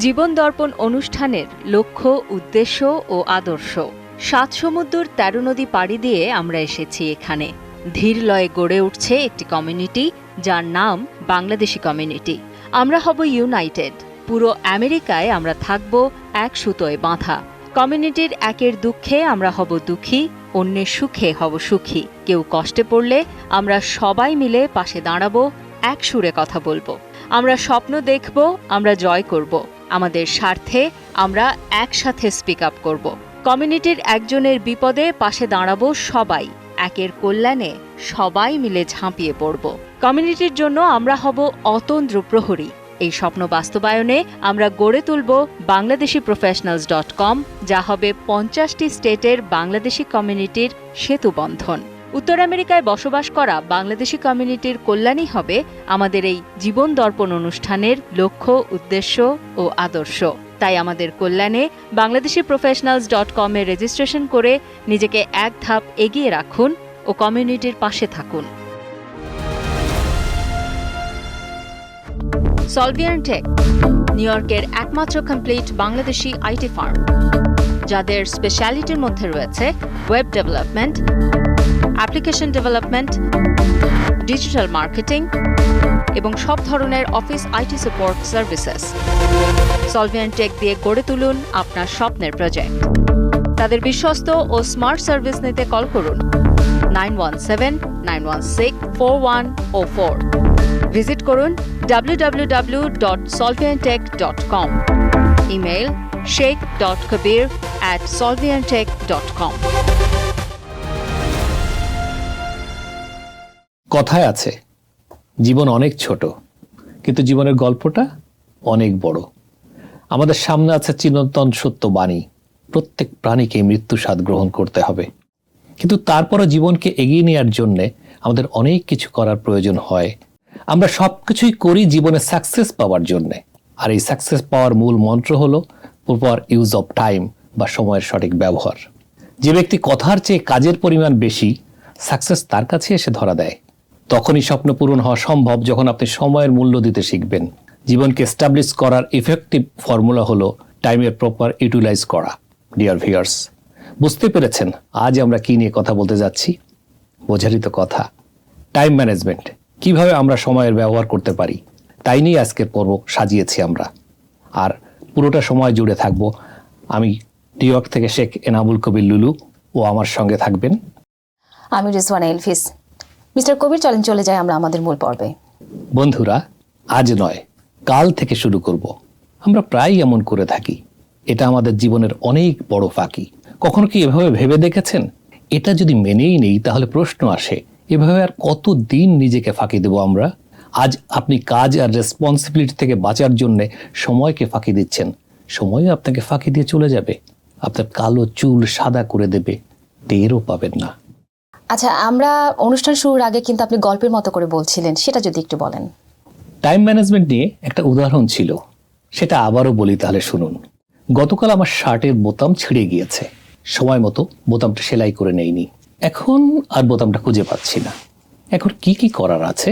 জীবন দর্পণ অনুষ্ঠানের লক্ষ্য, উদ্দেশ্য ও আদর্শ। ৭ সমুদ্র ১৩ নদী পাড়ি দিয়ে আমরা এসেছি এখানে। ধীর লয়ে গড়ে উঠছে একটি কমিউনিটি, যার নাম বাংলাদেশি কমিউনিটি। আমরা হব ইউনাইটেড। পুরো আমেরিকায় আমরা থাকব এক সুতোয় বাঁধা। কমিউনিটির একের দুঃখে আমরা হব দুঃখী, অন্যের সুখে হব সুখী। কেউ কষ্টে পড়লে আমরা সবাই মিলে পাশে দাঁড়াবো, এক সুরে কথা বলবো। আমরা স্বপ্ন দেখব, আমরা জয় করব। আমাদের স্বার্থে আমরা একসাথে স্পিক আপ করব। কমিউনিটির একজনের বিপদে পাশে দাঁড়াবো সবাই। একের কল্যাণে সবাই মিলে ঝাঁপিয়ে পড়ব। কমিউনিটির জন্য আমরা হব অতন্দ্র প্রহরী। এই স্বপ্ন বাস্তবায়নে আমরা গড়ে তুলব bangladeshiprofessionals.com, যা হবে 50টি স্টেটের বাংলাদেশি কমিউনিটির সেতুবন্ধন। উত্তর আমেরিকায় বসবাস করা বাংলাদেশি কমিউনিটির কল্যাণই হবে আমাদের এই জীবন দর্পণ অনুষ্ঠানের লক্ষ্য, উদ্দেশ্য ও আদর্শ। তাই আমাদের কল্যাণে bangladeshiprofessionals.com এ রেজিস্ট্রেশন করে নিজেকে এক ধাপ এগিয়ে রাখুন ও কমিউনিটির পাশে থাকুন। সলভিয়ান টেক, নিউ ইয়র্কের একমাত্র কমপ্লিট বাংলাদেশি আইটি ফার্ম, যাদের স্পেশালিটির মধ্যে রয়েছে web development, application development, digital marketing এবং সব ধরনের office IT support services. Solvian tech দিয়ে গড়ে তুলুন আপনার স্বপ্নের প্রজেক্ট। তাদের বিশ্বস্ত ও স্মার্ট সার্ভিস নিতে কল করুন 917-916-4104। ভিজিট করুন www.solviantech.com। Email sheikh.kabir@solviantech.com। কথায় আছে, জীবন অনেক ছোট, কিন্তু জীবনের গল্পটা অনেক বড়। আমাদের সামনে আছে চিরন্তন সত্য বাণী, প্রত্যেক প্রাণীকে মৃত্যু স্বাদ গ্রহণ করতে হবে। কিন্তু তারপরও জীবনকে এগিয়ে নেওয়ার জন্যে আমাদের অনেক কিছু করার প্রয়োজন হয়। আমরা সব কিছুই করি জীবনে সাকসেস পাওয়ার জন্যে। আর এই সাকসেস পাওয়ার মূল মন্ত্র হলো প্রপার ইউজ অফ টাইম, বা সময়ের সঠিক ব্যবহার। যে ব্যক্তি কথার চেয়ে কাজের পরিমাণ বেশি, সাকসেস তার কাছে এসে ধরা দেয়। তখনই স্বপ্ন পূরণ হওয়া সম্ভব, যখন আপনি সময়ের মূল্য দিতে শিখবেন। জীবনকে এস্টাবলিশ করার ইফেক্টিভ ফর্মুলা হলো টাইমের প্রপার ইউটিলাইজ করা। ডিয়ার ভিউয়ার্স, বুঝতে পেরেছেন আজ আমরা কি নিয়ে কথা বলতে যাচ্ছি? বোঝারই তো কথা, টাইম ম্যানেজমেন্ট, কিভাবে আমরা সময়ের ব্যবহার করতে পারি, তাই নিয়ে আজকের পর্ব সাজিয়েছি আমরা। আর পুরোটা সময় জুড়ে থাকব আমি, নিউ ইয়র্ক থেকে শেখ এনামুল কবির লুলু, ও আমার সঙ্গে থাকবেন আমি রিজওয়ানা এলফিস। মিস্টার কবির, চলেন চলে যাই আমরা আমাদের মূল পর্বে। বন্ধুরা, আজ নয়, কাল থেকে শুরু করব। আমরা প্রায়ই এমন করে থাকি। এটা আমাদের জীবনের অনেক বড় ফাঁকি। কখনো কি এভাবে ভেবে দেখেছেন, এটা যদি মেনেই নেই তাহলে প্রশ্ন আসে, এভাবে আর কতদিন নিজেকে ফাঁকি দেব আমরা? আজ আপনি কাজ আর রেসপন্সিবিলিটি থেকে বাঁচার জন্য সময়কে ফাঁকি দিচ্ছেন। সময়ও আপনাকে ফাঁকি দিয়ে চলে যাবে, আপনার কালো চুল সাদা করে দেবে, টেরও পাবেন না। আচ্ছা, আমরা অনুষ্ঠান শুরুর আগে কিন্তু আপনি গল্পের মতো করে বলছিলেন, সেটা যদি একটু বলেন। টাইম ম্যানেজমেন্ট নিয়ে একটা উদাহরণ ছিল, সেটা আবারও বলি, তাহলে শুনুন। গতকাল আমার শার্টের বোতাম ছিঁড়ে গিয়েছে। সময় মতো বোতামটা সেলাই করে নেইনি। এখন আর বোতামটা খুঁজে পাচ্ছি না। এখন কি করার আছে?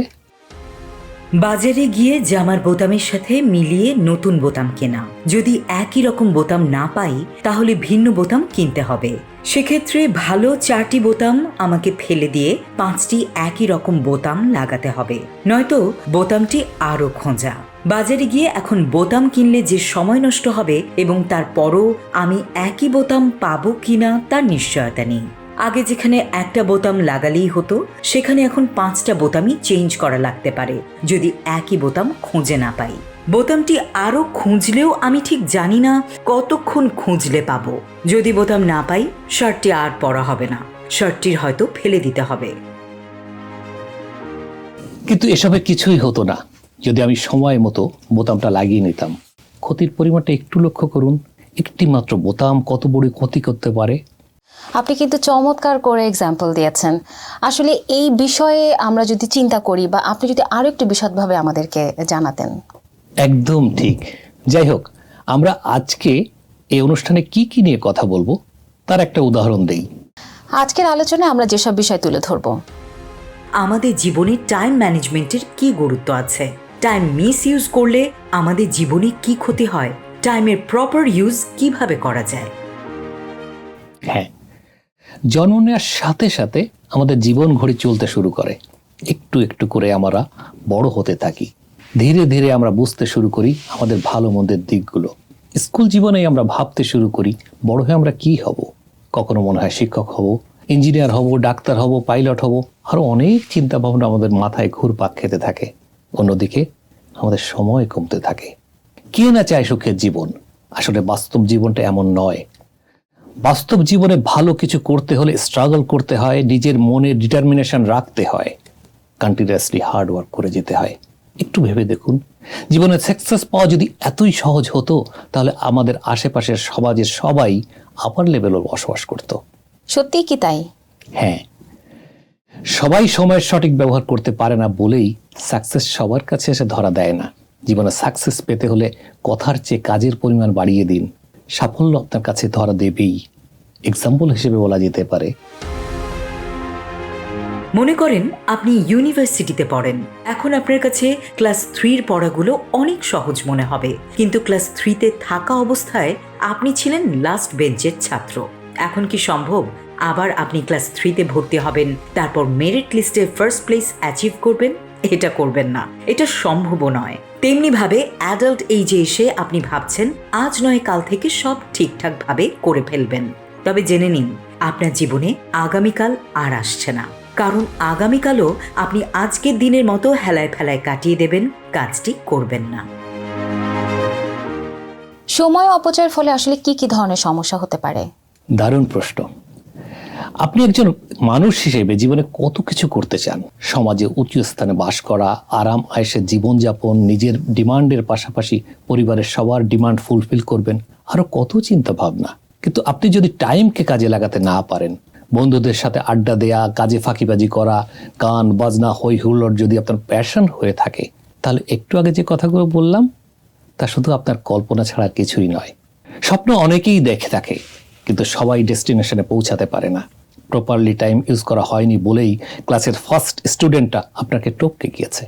বাজারে গিয়ে জামার বোতামের সাথে মিলিয়ে নতুন বোতাম কেনা। যদি একই রকম বোতাম না পাই, তাহলে ভিন্ন বোতাম কিনতে হবে। সেক্ষেত্রে ভালো 4টি বোতাম আমাকে ফেলে দিয়ে 5টি একই রকম বোতাম লাগাতে হবে, নয়তো বোতামটি আরো খোঁজা। বাজারে গিয়ে এখন বোতাম কিনলে যে সময় নষ্ট হবে এবং তারপরও আমি একই বোতাম পাবো কিনা তার নিশ্চয়তা নেই। আগে যেখানে একটা বোতাম লাগালেই হতো, সেখানে এখন 5টা বোতামই চেঞ্জ করা লাগতে পারে যদি একই বোতাম খুঁজে না পাই। বোতামটি আরো খুঁজলেও আমি ঠিক জানি না কতক্ষণ খুঁজলে পাবো। যদি বোতাম না পাই, শার্টটি আর পরা হবে না, শার্টটির হয়তো ফেলে দিতে হবে। কিন্তু এসবে কিছুই হতো না যদি আমি সময় মতো বোতামটা লাগিয়ে নিতাম। ক্ষতির পরিমাণটা একটু লক্ষ্য করুন। একটি মাত্র বোতাম কত বড় ক্ষতি করতে পারে। আপনি কিন্তু চমৎকার করে এক্সাম্পল দিয়েছেন। আসলে এই বিষয়ে আমরা যদি চিন্তা করি, বা আপনি যদি আরো একটু বিশদভাবে আমাদেরকে জানাতেন। একদম ঠিক। যাই হোক, আমরা আজকে এই অনুষ্ঠানে কি নিয়ে কথা বলবো তার একটা উদাহরণ দেই। আজকের আলোচনায় আমরা যেসব বিষয় তুলে ধরব, আমাদের জীবনে টাইম ম্যানেজমেন্টের কি গুরুত্ব আছে, টাইম মিস ইউজ করলে আমাদের জীবনে কি ক্ষতি হয়, টাইমের প্রপার ইউজ কিভাবে করা যায়? হ্যাঁ, জন্ম নেওয়ার সাথে সাথে আমাদের জীবন ঘড়ি চলতে শুরু করে। একটু একটু করে আমরা বড় হতে থাকি। ধীরে ধীরে আমরা বুঝতে শুরু করি আমাদের ভালো মন্দের দিকগুলো। স্কুল জীবনেই আমরা ভাবতে শুরু করি বড় হয়ে আমরা কি হব। কখনো মনে হয় শিক্ষক হব, ইঞ্জিনিয়ার হব, ডাক্তার হব, পাইলট হব, আরো অনেক চিন্তা ভাবনা আমাদের মাথায় ঘুরপাক খেতে থাকে। অন্যদিকে আমাদের সময় কমতে থাকে। কে না চায় সুখের জীবন? আসলে বাস্তব জীবনটা এমন নয়। বাস্তব জীবনে ভালো কিছু করতে হলে স্ট্রাগল করতে হয়, নিজের মনে ডিটারমিনেশন রাখতে হয়, কন্টিনিউয়াসলি হার্ড ওয়ার্ক করে যেতে হয়। একটু ভেবে দেখুন, জীবনে সাকসেস পাওয়া যদি এতই সহজ হতো, তাহলে আমাদের আশেপাশের সমাজের সবাই আপার লেভেলে বসবাস করত। সত্যিই কি তাই? হ্যাঁ, সবাই সময়ের সঠিক ব্যবহার করতে পারে না বলেই সাকসেস সবার কাছে এসে ধরা দেয় না। জীবনে সাকসেস পেতে হলে কথার চেয়ে কাজের পরিমাণ বাড়িয়ে দিন, সাফল্য আপনার কাছে ধরা দেবেই। এক্সাম্পল হিসেবে বলা যেতে পারে, মনে করেন আপনি ইউনিভার্সিটিতে পড়েন। এখন আপনার কাছে ক্লাস 3-র পড়াগুলো অনেক সহজ মনে হবে, কিন্তু ক্লাস 3-তে থাকা অবস্থায় আপনি ছিলেন লাস্ট বেঞ্চের ছাত্র। এখন কি সম্ভব আবার আপনি ক্লাস 3-তে ভর্তি হবেন, তারপর মেরিট লিস্টে ফার্স্ট প্লেস অ্যাচিভ করবেন? এটা করবেন না, এটা সম্ভব নয়। তেমনি ভাবে অ্যাডাল্ট এইজে এসে আপনি ভাবছেন আজ নয় কাল থেকে সব ঠিকঠাক ভাবে করে ফেলবেন। তবে জেনে নিন, আপনার জীবনে আগামীকাল আর আসছে না, কারণ আগামীকালও আপনি আজকের দিনের মতো হেলায় ফেলায় কাটিয়ে দেবেন, কাজটি করবেন না। সময় অপচয়ের ফলে আসলে কি কি ধরনের সমস্যা হতে পারে? দারুণ প্রশ্ন। আপনি একজন মানুষ হিসেবে জীবনে কত কিছু করতে চান। সমাজে উঁচু স্থানে বাস করা, আরাম আয়েশের জীবনযাপন, নিজের ডিমান্ডের পাশাপাশি পরিবারের সবার ডিমান্ড ফুলফিল করবেন, আরো কত চিন্তা ভাবনা। কিন্তু আপনি যদি টাইমকে কাজে লাগাতে না পারেন, বন্ধুদের সাথে আড্ডা দেয়া, কাজে ফাঁকিবাজি করা, গান বাজনা হই হুল্লোড় যদি আপনার প্যাশন হয়ে থাকে, তাহলে একটু আগে যে কথাগুলো বললাম তা শুধু আপনার কল্পনা ছাড়া কিছুই নয়। স্বপ্ন অনেকেই দেখে থাকে, কিন্তু সবাই ডেস্টিনেশনে পৌঁছাতে পারে না। প্রপারলি টাইম ইউজ করা হয়নি বলেই ক্লাসের ফার্স্ট স্টুডেন্টটা আপনাকে টপকে গিয়েছে।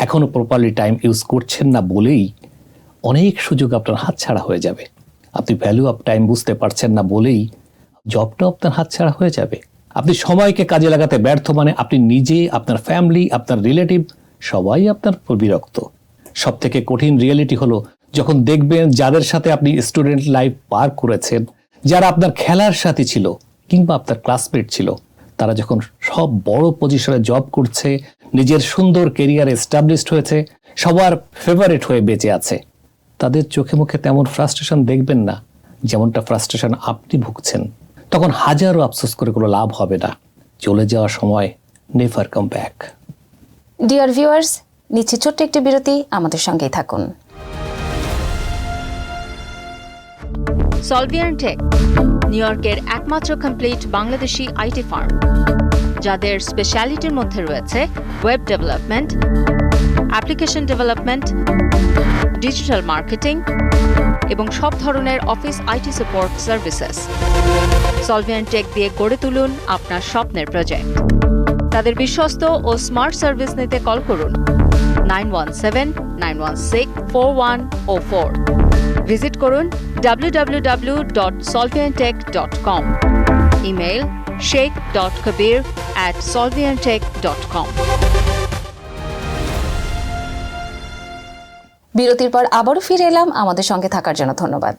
এখনো প্রপারলি টাইম ইউজ করছেন না বলেই অনেক সুযোগ আপনার হাতছাড়া হয়ে যাবে। আপনি ভ্যালু অফ টাইম বুঝতে পারছেন না বলেই জবটা আপনার হাতছাড়া হয়ে যাবে। আপনি সময়কে কাজে লাগাতে ব্যর্থ মানে আপনি নিজে, আপনার ফ্যামিলি, আপনার রিলেটিভ সবাই আপনার উপর বিরক্ত। সব থেকে কঠিন রিয়েলিটি হলো যখন দেখবেন যাদের সাথে আপনি স্টুডেন্ট লাইফ পার করেছেন, যারা আপনার খেলার সাথী ছিল কিংবা আপনার ক্লাসমেট ছিল, তারা যখন সব বড় পজিশনে জব করছে, নিজের সুন্দর কেরিয়ার এস্টাবলিশড হয়েছে, সবার ফেভারিট হয়ে বেঁচে আছে, তাদের চোখে মুখে তেমন ফ্রাস্ট্রেশন দেখবেন না যেমনটা ফ্রাস্ট্রেশন আপনি ভুগছেন। তখন হাজারো আফসোস করে কোনো লাভ হবে না। চলে যাওয়ার সময় never come back. Dear viewers, নিচ্ছে ছোট্ট একটি বিরতি, আমাদের সঙ্গেই থাকুন। সলভিয়ান টেক নিউ ইয়র্কের একমাত্র কমপ্লিট বাংলাদেশি আইটি ফার্ম, যাদের স্পেশালিটির মধ্যে রয়েছে web development, application development, digital marketing এবং সব ধরনের office IT support services. Solvian tech দিয়ে গড়ে তুলুন আপনার স্বপ্নের প্রজেক্ট। তাদের বিশ্বস্ত ও স্মার্ট সার্ভিস নিতে কল করুন 9179164104। ভিজিট করুন www.solviantech.com। Email sheikh.kabir@solviantech.com। বিরতির পর আবারও ফিরে এলাম, আমাদের সঙ্গে থাকার জন্য ধন্যবাদ।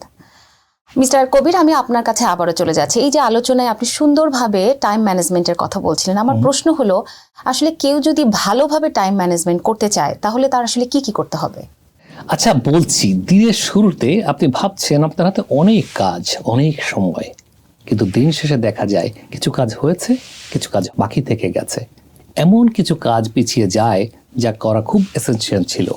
মিস্টার কবির, আমি আপনার কাছে আবারও চলে যাচ্ছি। এই যে আলোচনায় আপনি সুন্দরভাবে টাইম ম্যানেজমেন্টের কথা বলছিলেন, আমার প্রশ্ন হলো আসলে কেউ যদি ভালোভাবে টাইম ম্যানেজমেন্ট করতে চায় তাহলে তার আসলে কি কি করতে হবে? আচ্ছা বলছি, দিনের শুরুতে আপনি ভাবছেন আপনার হাতে অনেক কাজ, অনেক সময়, কিন্তু দিন শেষে দেখা যায় কিছু কাজ হয়েছে, কিছু কাজ বাকি থেকে গেছে। এমন কিছু কাজ পিছিয়ে যায় যা করা খুব এসেনশিয়াল ছিল।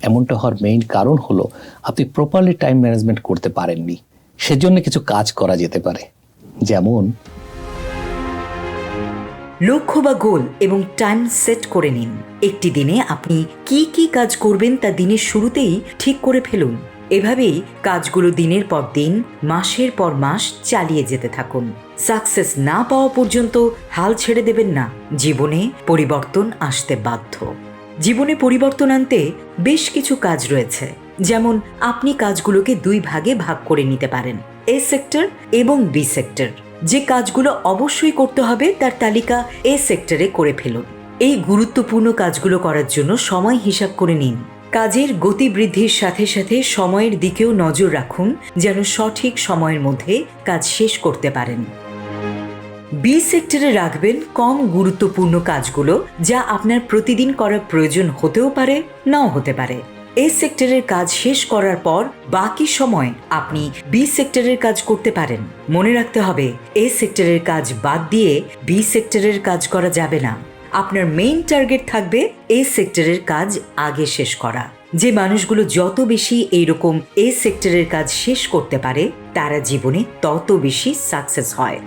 এমনটা হওয়ার মেইন কারণ হলো আপনি প্রপারলি টাইম ম্যানেজমেন্ট করতে পারেননি। সেজন্য কিছু কাজ করা যেতে পারে, যেমন লক্ষ্য বা গোল এবং টাইম সেট করে নিন। একটি দিনে আপনি কি কি কাজ করবেন তা দিনের শুরুতেই ঠিক করে ফেলুন। এভাবেই কাজগুলো দিনের পর দিন, মাসের পর মাস চালিয়ে যেতে থাকুন। সাকসেস না পাওয়া পর্যন্ত হাল ছেড়ে দেবেন না। জীবনে পরিবর্তন আসতে বাধ্য। জীবনে পরিবর্তন আনতে বেশ কিছু কাজ রয়েছে। যেমন আপনি কাজগুলোকে 2 ভাগে ভাগ করে নিতে পারেন, এ সেক্টর এবং বি সেক্টর। যে কাজগুলো অবশ্যই করতে হবে তার তালিকা এ সেক্টরে করে ফেলুন। এই গুরুত্বপূর্ণ কাজগুলো করার জন্য সময় হিসাব করে নিন। কাজের গতি বৃদ্ধির সাথে সাথে সময়ের দিকেও নজর রাখুন, যেন সঠিক সময়ের মধ্যে কাজ শেষ করতে পারেন। বি সেক্টরে রাখবেন কম গুরুত্বপূর্ণ কাজগুলো, যা আপনার প্রতিদিন করার প্রয়োজন হতেও পারে, নাও হতে পারে। এ সেক্টরের কাজ শেষ করার পর বাকি সময় আপনি বি সেক্টরের কাজ করতে পারেন। মনে রাখতে হবে, এ সেক্টরের কাজ বাদ দিয়ে বি সেক্টরের কাজ করা যাবে না। আপনার মেইন টার্গেট থাকবে এ সেক্টরের কাজ আগে শেষ করা। যে মানুষগুলো যত বেশি এইরকম এ সেক্টরের কাজ শেষ করতে পারে, তারা জীবনে তত বেশি সাকসেস হয়।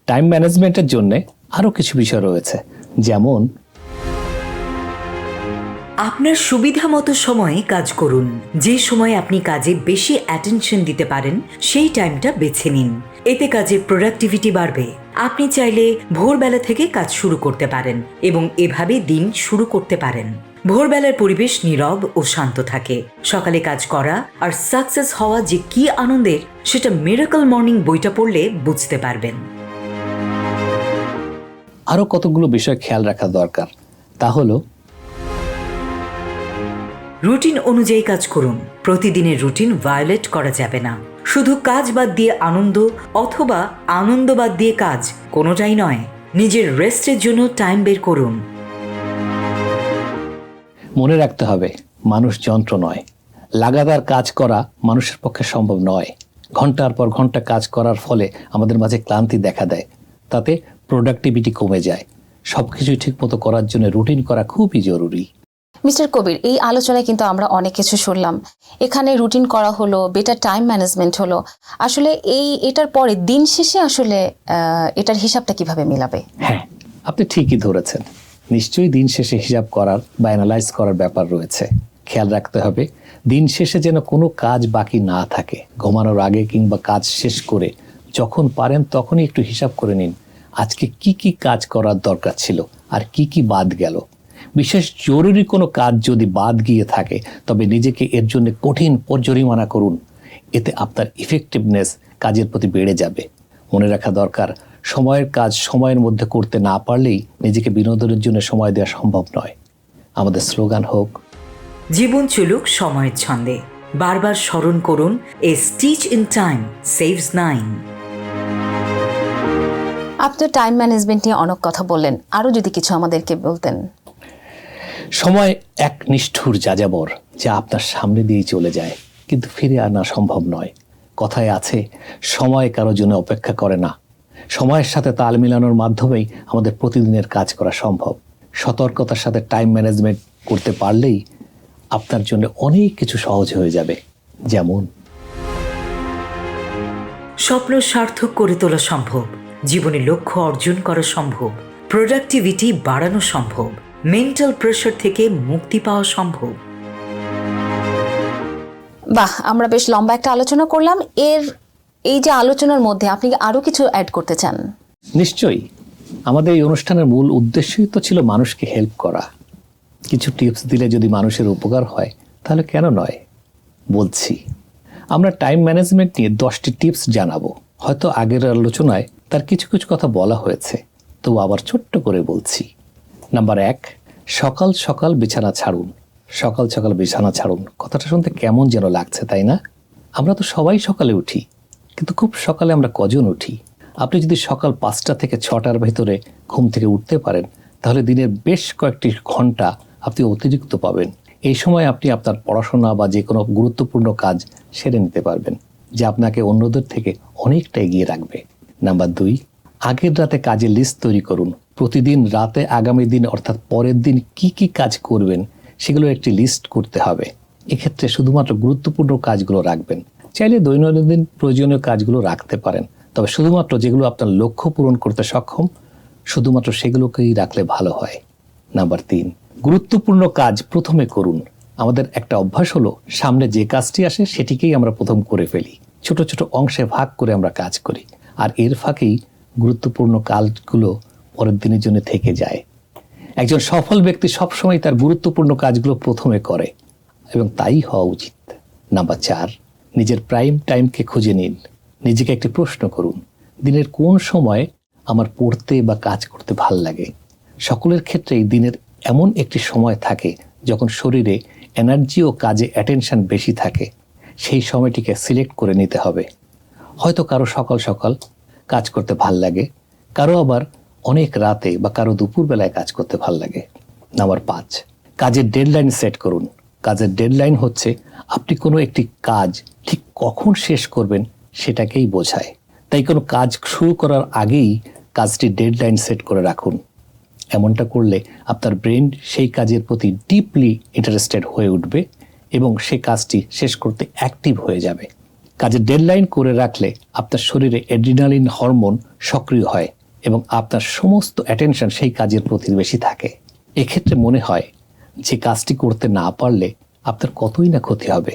টাইম ম্যানেজমেন্টের জন্য আরো কিছু বিষয় রয়েছে, যেমন আপনার সুবিধা মতো সময়ে কাজ করুন। যে সময় আপনি কাজে বেশি অ্যাটেনশন দিতে পারেন সেই টাইমটা বেছে নিন। এতে কাজের প্রোডাক্টিভিটি বাড়বে। আপনি চাইলে ভোরবেলা থেকে কাজ শুরু করতে পারেন এবং এভাবে দিন শুরু করতে পারেন। ভোরবেলার পরিবেশ নীরব ও শান্ত থাকে। সকালে কাজ করা আর সাকসেস হওয়া যে কি আনন্দের, সেটা মিরাকল মর্নিং বইটা পড়লে বুঝতে পারবেন। আরো কতগুলো বিষয় খেয়াল রাখা দরকার। তা হলো, রুটিন অনুযায়ী কাজ করুন। প্রতিদিনের রুটিন ভায়োলেট করা যাবে না। শুধু কাজ বাদ দিয়ে আনন্দ অথবা আনন্দ বাদ দিয়ে কাজ, কোনোটাই নয়। নিজের রেস্টের জন্য টাইম বের করুন। মনে রাখতে হবে, মানুষ যন্ত্র নয়। লাগাতার কাজ করা মানুষের পক্ষে সম্ভব নয়। ঘন্টার পর ঘন্টা কাজ করার ফলে আমাদের মাঝে ক্লান্তি দেখা দেয়, তাতে প্রোডাক্টিভিটি কমে যায়। সবকিছুই ঠিকমতো করার জন্য রুটিন করা খুবই জরুরি। মিস্টার কবির, এই আলোচনায় কিন্তু আমরা অনেক কিছু শুনলাম। এখানে রুটিন করা হলো, বেটার টাইম ম্যানেজমেন্ট হলো। আসলে এটার পরে দিন শেষে আসলে এটার হিসাবটা কিভাবে মিলাবে? হ্যাঁ, আপনি ঠিকই ধরেছেন। নিশ্চয়ই দিন শেষে হিসাব করার বা অ্যানালাইজ করার ব্যাপার রয়েছে। খেয়াল রাখতে হবে দিন শেষে যেন কোনো কাজ বাকি না থাকে। ঘুমানোর আগে কিংবা কাজ শেষ করে যখন পারেন তখনই একটু হিসাব করে নিন, আজকে কি কি কাজ করার দরকার ছিল আর কি কি বাদ গেল। বিশেষ জরুরি কোনো কাজ যদি বাদ গিয়ে থাকে, তবে নিজেকে এর জন্য কঠিন জরিমানা করুন। এতে আপনার ইফেক্টিভনেস কাজের প্রতি বেড়ে যাবে। মনে রাখা দরকার, সময়ের কাজ সময়ের মধ্যে করতে না পারলেই নিজেকে বিনোদনের জন্য সময় দেওয়া সম্ভব নয়। আমাদের স্লোগান হোক, জীবন চলুক সময়ের ছন্দে। বারবার স্মরণ করুন, এ স্টিচ ইন টাইম সেভস 9। আপনি টাইম ম্যানেজমেন্ট নিয়ে অনেক কথা বললেন, আরো যদি কিছু আমাদেরকে বলতেন। সময় এক নিষ্ঠুর যাযাবর, যা আপনার সামনে দিয়েই চলে যায়, কিন্তু ফিরে আনা সম্ভব নয়। কথায় আছে, সময় কারোর জন্য অপেক্ষা করে না। সময়ের সাথে তাল মিলানোর মাধ্যমেই আমাদের প্রতিদিনের কাজ করা সম্ভব। সতর্কতার সাথে টাইম ম্যানেজমেন্ট করতে পারলেই আপনার জন্য অনেক কিছু সহজ হয়ে যাবে। যেমন, স্বপ্ন সার্থক করে তোলা সম্ভব, জীবনে লক্ষ্য অর্জন করা সম্ভব, প্রোডাক্টিভিটি বাড়ানো সম্ভব, মেন্টাল প্রেশার থেকে মুক্তি পাওয়া সম্ভব। বাহ, আমরা বেশ লম্বা একটা আলোচনা করলাম। এই যে আলোচনার মধ্যে আপনি আরো কিছু অ্যাড করতে চান? নিশ্চয়ই। আমাদের এই অনুষ্ঠানের মূল উদ্দেশ্যই তো ছিল মানুষকে হেল্প করা। কিছু টিপস দিলে যদি মানুষের উপকার হয়, তাহলে কেন নয়। বলছি, আমরা টাইম ম্যানেজমেন্ট নিয়ে 10টি টিপস জানাবো। হয়তো আগের আলোচনায় তার কিছু কিছু কথা বলা হয়েছে, তবু আবার ছোট্ট করে বলছি। নাম্বার 1, সকাল সকাল বিছানা ছাড়ুন। সকাল সকাল বিছানা ছাড়ুন কথাটা শুনতে কেমন যেন লাগছে, তাই না? আমরা তো সবাই সকালে উঠি, কিন্তু খুব সকালে আমরা কজন উঠি? আপনি যদি সকাল 5টা থেকে 6টার ভেতরে ঘুম থেকে উঠতে পারেন, তাহলে দিনের বেশ কয়েকটি ঘন্টা আপনি অতিরিক্ত পাবেন। এই সময় আপনি আপনার পড়াশোনা বা যে কোনো গুরুত্বপূর্ণ কাজ সেরে নিতে পারবেন, যা আপনাকে অন্যদের থেকে অনেকটা এগিয়ে রাখবে। নাম্বার 2, আগের রাতে কাজের লিস্ট তৈরি করুন। প্রতিদিন রাতে আগামী দিন অর্থাৎ পরের দিন কি কি কাজ করবেন সেগুলো একটি লিস্ট করতে হবে। এক্ষেত্রে শুধুমাত্র গুরুত্বপূর্ণ কাজগুলো রাখবেন। চাইলে দৈনন্দিন প্রয়োজনীয় কাজগুলো রাখতে পারেন, তবে শুধুমাত্র যেগুলো আপনার লক্ষ্য পূরণ করতে সক্ষম, শুধুমাত্র সেগুলোকেই রাখলে ভালো হয়। নাম্বার 3, গুরুত্বপূর্ণ কাজ প্রথমে করুন। আমাদের একটা অভ্যাস হলো, সামনে যে কাজটি আসে সেটিকেই আমরা প্রথম করে ফেলি। ছোট ছোট অংশে ভাগ করে আমরা কাজ করি, আর এর ফাঁকেই গুরুত্বপূর্ণ কাজগুলো পরের দিনের জন্য থেকে যায়। একজন সফল ব্যক্তি সবসময় তার গুরুত্বপূর্ণ কাজগুলো প্রথমে করে। এবং তাই হওয়া উচিত। নাম্বার 4, নিজের প্রাইম টাইমকে খুঁজে নিন। নিজেকে একটি প্রশ্ন করুন, দিনের কোন সময় আমার পড়তে বা কাজ করতে ভাল লাগে। সকলের ক্ষেত্রেই দিনের এমন একটি সময় থাকে যখন শরীরে এনার্জি ও কাজে অ্যাটেনশন বেশি থাকে। সেই সময়টিকে সিলেক্ট করে নিতে হবে। হয়তো কারো সকাল সকাল কাজ করতে ভাল লাগে, কারো আবার অনেক রাতে বা কারো দুপুরবেলায় কাজ করতে ভাল লাগে। নাম্বার 5, কাজের ডেডলাইন সেট করুন। কাজের ডেডলাইন হচ্ছে আপনি কোনো একটি কাজ ঠিক কখন শেষ করবেন সেটাকেই বোঝায়। তাই কোনো কাজ শুরু করার আগেই কাজটি ডেডলাইন সেট করে রাখুন। এমনটা করলে আপনার ব্রেন সেই কাজের প্রতি ডিপলি ইন্টারেস্টেড হয়ে উঠবে এবং সেই কাজটি শেষ করতে অ্যাক্টিভ হয়ে যাবে। কাজের ডেডলাইন করে রাখলে আপনার শরীরে অ্যাড্রিনালিন হরমোন সক্রিয় হয় এবং আপনার সমস্ত অ্যাটেনশন সেই কাজের প্রতি বেশি থাকে। এক্ষেত্রে মনে হয় যে কাজটি করতে না পারলে আপনার কতই না ক্ষতি হবে,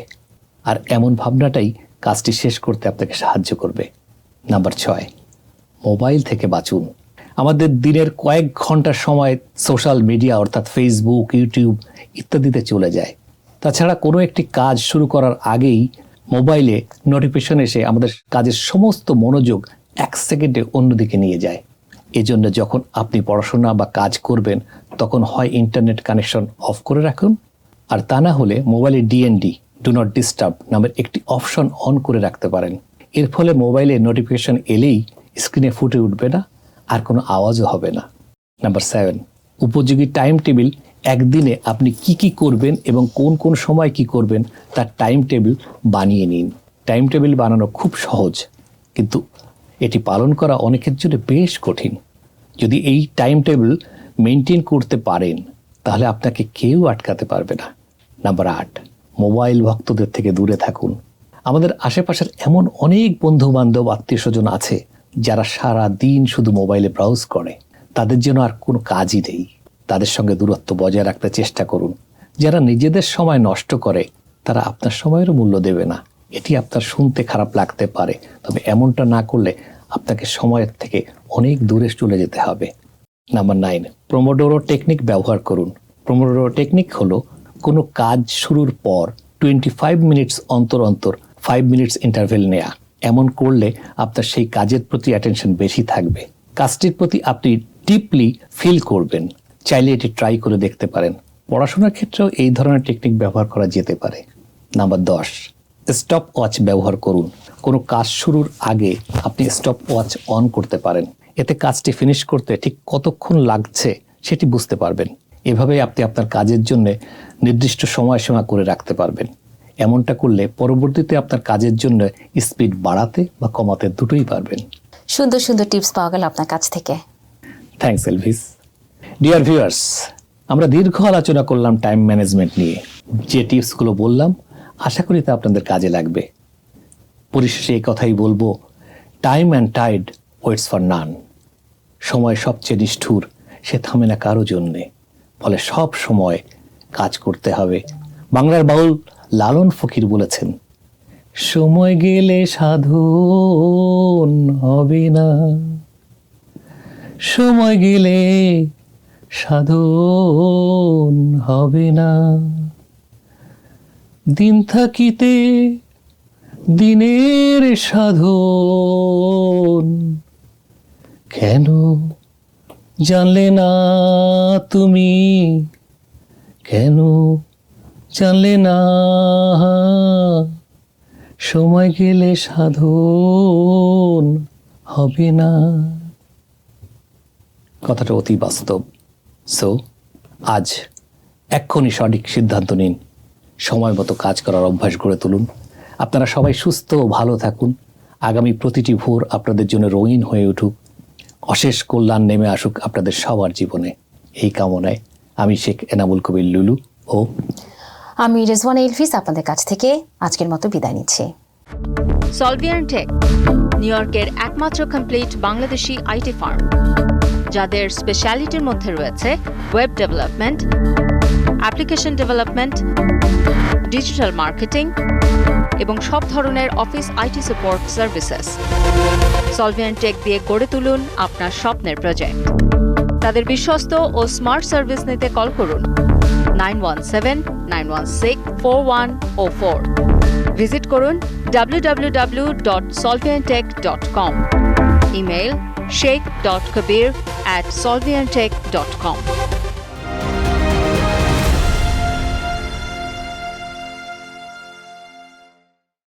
আর এমন ভাবনাটাই কাজটি শেষ করতে আপনাকে সাহায্য করবে। নাম্বার 6, মোবাইল থেকে বাঁচুন। আমাদের দিনের কয়েক ঘন্টার সময় সোশ্যাল মিডিয়া অর্থাৎ ফেসবুক, ইউটিউব ইত্যাদিতে চলে যায়। তাছাড়া কোনো একটি কাজ শুরু করার আগেই মোবাইলে নোটিফিকেশন এসে আমাদের কাজের সমস্ত মনোযোগ 1 সেকেন্ডে অন্যদিকে নিয়ে যায়। এজন্য যখন আপনি পড়াশোনা বা কাজ করবেন তখন হয় ইন্টারনেট কানেকশন অফ করে রাখুন, আর তা না হলে মোবাইলে ডিএনডি, ডু নট ডিস্টার্ব নামের একটি অপশন অন করে রাখতে পারেন। এর ফলে মোবাইলে নোটিফিকেশন এলেই স্ক্রিনে ফুটে উঠবে না, আর কোনো আওয়াজও হবে না। নাম্বার 7, উপযোগী টাইম টেবিল। একদিনে আপনি কি কি করবেন এবং কোন কোন সময় কি করবেন তার টাইম টেবিল বানিয়ে নিন। টাইম টেবিল বানানো খুব সহজ, কিন্তু এটি পালন করা অনেকের জন্য বেশ কঠিন। যদি এই টাইম টেবিল মেনটেন করতে পারেন তাহলে আপনাকে কেউ আটকাতে পারবে না। নাম্বার 8, মোবাইল ভক্তদের থেকে দূরে থাকুন। আমাদের আশেপাশের এমন অনেক বন্ধু বান্ধব, আত্মীয় স্বজন আছে যারা সারা দিন শুধু মোবাইলে ব্রাউজ করে। তাদের জন্য আর কোনো কাজই নেই। তাদের সঙ্গে দূরত্ব বজায় রাখতে চেষ্টা করুন। যারা নিজেদের সময় নষ্ট করে তারা আপনার সময়েরও মূল্য দেবে না। এটি আপনার শুনতে খারাপ লাগতে পারে, তবে এমনটা না করলে আপনাকে সময়ের থেকে অনেক দূরে চলে যেতে হবে। নাম্বার 9, প্রোমোডোরো টেকনিক ব্যবহার করুন। প্রোমোডোরো টেকনিক হলো কোনো কাজ শুরুর পর 25 মিনিটস অন্তর অন্তর 5 মিনিটস ইন্টারভেল নেয়া। এমন করলে আপনার সেই কাজের প্রতি অ্যাটেনশন বেশি থাকবে, কাজটির প্রতি আপনি ডিপলি ফিল করবেন। চাইলে এটি ট্রাই করে দেখতে পারেন। পড়াশোনার ক্ষেত্রেও এই ধরনের টেকনিক ব্যবহার করা যেতে পারে। নাম্বার 10, স্টপ ওয়াচ ব্যবহার করুন। কোনো কাজ শুরুর আগে আপনি স্টপ ওয়াচ অন করতে পারেন। এতে কাজটি ফিনিশ করতে ঠিক কতক্ষণ লাগছে সেটি বুঝতে পারবেন। এভাবেই আপনি আপনার কাজের জন্য নির্দিষ্ট সময়সীমা করে রাখতে পারবেন। এমনটা করলে পরবর্তীতে আপনার কাজের জন্য স্পিড বাড়াতে বা কমাতে দুটোই পারবেন। সুন্দর সুন্দর টিপস পাওয়া গেল আপনার কাছ থেকে। Thanks Elvis. ডিয়ার ভিউয়ার্স, আমরা দীর্ঘ আলোচনা করলাম টাইম ম্যানেজমেন্ট নিয়ে। যে টিপসগুলো বললাম আশা করি তা আপনাদের কাজে লাগবে। পরিশেষে এই কথাই বলবো, time and tide waits for none. সময় সবচেয়ে নিষ্ঠুর, সে থামে না কারো জন্যে। ফলে সব সময় কাজ করতে হবে। বাংলার বাউল লালন ফকির বলেছেন, সময় গেলে সাধন হবে না, সময় গেলে সাধন হবে না, দিন থাকিতে দিনের সাধন কেন জানলে না তুমি, কেন জানলে না, সময় গেলে সাধন হবে না। কথাটা অতি বাস্তব। সো আজ এক্ষুনি সঠিক সিদ্ধান্ত নিন, সময় মতো কাজ করার অভ্যাস গড়ে তুলুন। আপনারা সবাই সুস্থ ও ভালো থাকুন। আগামী প্রতিটি ভোর আপনাদের জন্য রঙিন হয়ে উঠুক। অশেষ কল্যাণ নেমে আসুক আপনাদের সবার জীবনে। এই কামনায় আমি শেখ এনামুল কবির লুলু ও আমি রেজওয়ানা এলভিস আপনাদের কাছ থেকে আজকের মতো বিদায় নিচ্ছি। সলভিয়ান টেক, নিউ ইয়র্কের একমাত্র কমপ্লিট বাংলাদেশি আইটি ফার্ম, যাদের স্পেশালিটির মধ্যে রয়েছে web development, application development, digital marketing এবং সব ধরনের office IT support services. Solvian tech দিয়ে গড়ে তুলুন আপনার স্বপ্নের প্রজেক্ট। তাদের বিশ্বস্ত ও স্মার্ট সার্ভিস নিতে কল করুন 9179164104। ভিজিট করুন www.solviantech.com। Email sheikh.kabir@solviantech.com।